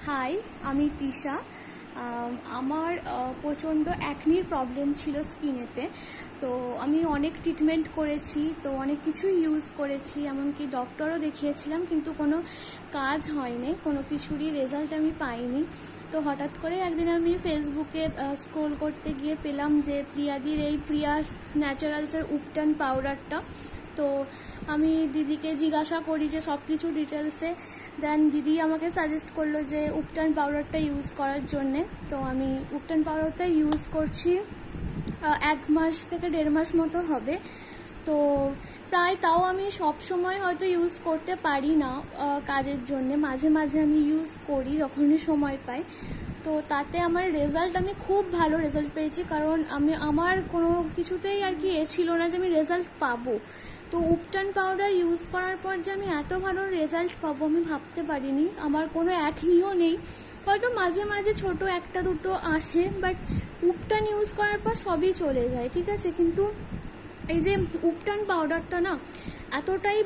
High, আমি তিশা। আমার প্রচণ্ড অ্যাকনির প্রবলেম ছিল স্কিনেতে। তো আমি অনেক ট্রিটমেন্ট করেছি, তো অনেক কিছু ইউজ করেছি, এমনকি ডক্টরও দেখিয়েছিলাম, কিন্তু কোনো কাজ হয়নি, কোনো কিছুরই রেজাল্ট আমি পাইনি। তো হঠাৎ করে একদিন আমি ফেসবুকে স্ক্রোল করতে গিয়ে পেলাম যে প্রিয়াদির এই প্রিয়া ন্যাচারালসের উপটান পাউডারটা। তো আমি দিদিকে জিজ্ঞাসা করি যে সব কিছু ডিটেলসে, দেন দিদি আমাকে সাজেস্ট করলো যে উপটান পাউডারটা ইউজ করার জন্যে। তো আমি উপটান পাউডারটা ইউজ করছি 1 মাস থেকে 1.5 মাস মতো হবে। তো প্রায়, তাও আমি সব সময় হয়তো ইউজ করতে পারি না কাজের জন্য, মাঝে মাঝে আমি ইউজ করি যখনই সময় পাই। তো তাতে আমার রেজাল্ট, আমি খুব ভালো রেজাল্ট পেয়েছি, কারণ আমার কোনো কিছুতেই আর কি ছিল না যে আমি রেজাল্ট পাবো। তো উপটান পাউডার ইউজ করার পর যে আমি এত ভালো রেজাল্ট পাবো আমি ভাবতে পারিনি। আমার কোনো অ্যাকনিও নেই, হয়তো মাঝে মাঝে ছোট একটা দুটো আসে, বাট উপটান ইউজ করার পর সবই চলে যায়, ঠিক আছে। কিন্তু এই যে উপটান পাউডারটা না এতটাই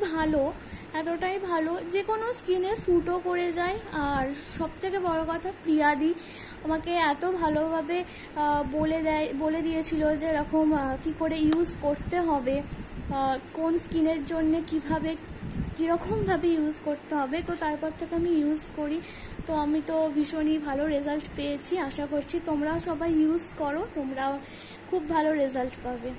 ভালো, যে কোনো স্কিনে স্যুটও করে যায়। আর সব থেকে বড় কথা, প্রিয়াদি আমাকে এত ভালোভাবে বলে দিয়েছিল যে এরকম কী করে ইউজ করতে হবে, কোন স্কিনের জন্য কীরকমভাবে ইউজ করতে হবে। তো তারপর থেকে আমি ইউজ করি। তো আমি তো ভীষণই ভালো রেজাল্ট পেয়েছি। আশা করছি তোমরাও সবাই ইউজ করো, তোমরাও খুব ভালো রেজাল্ট পাবে।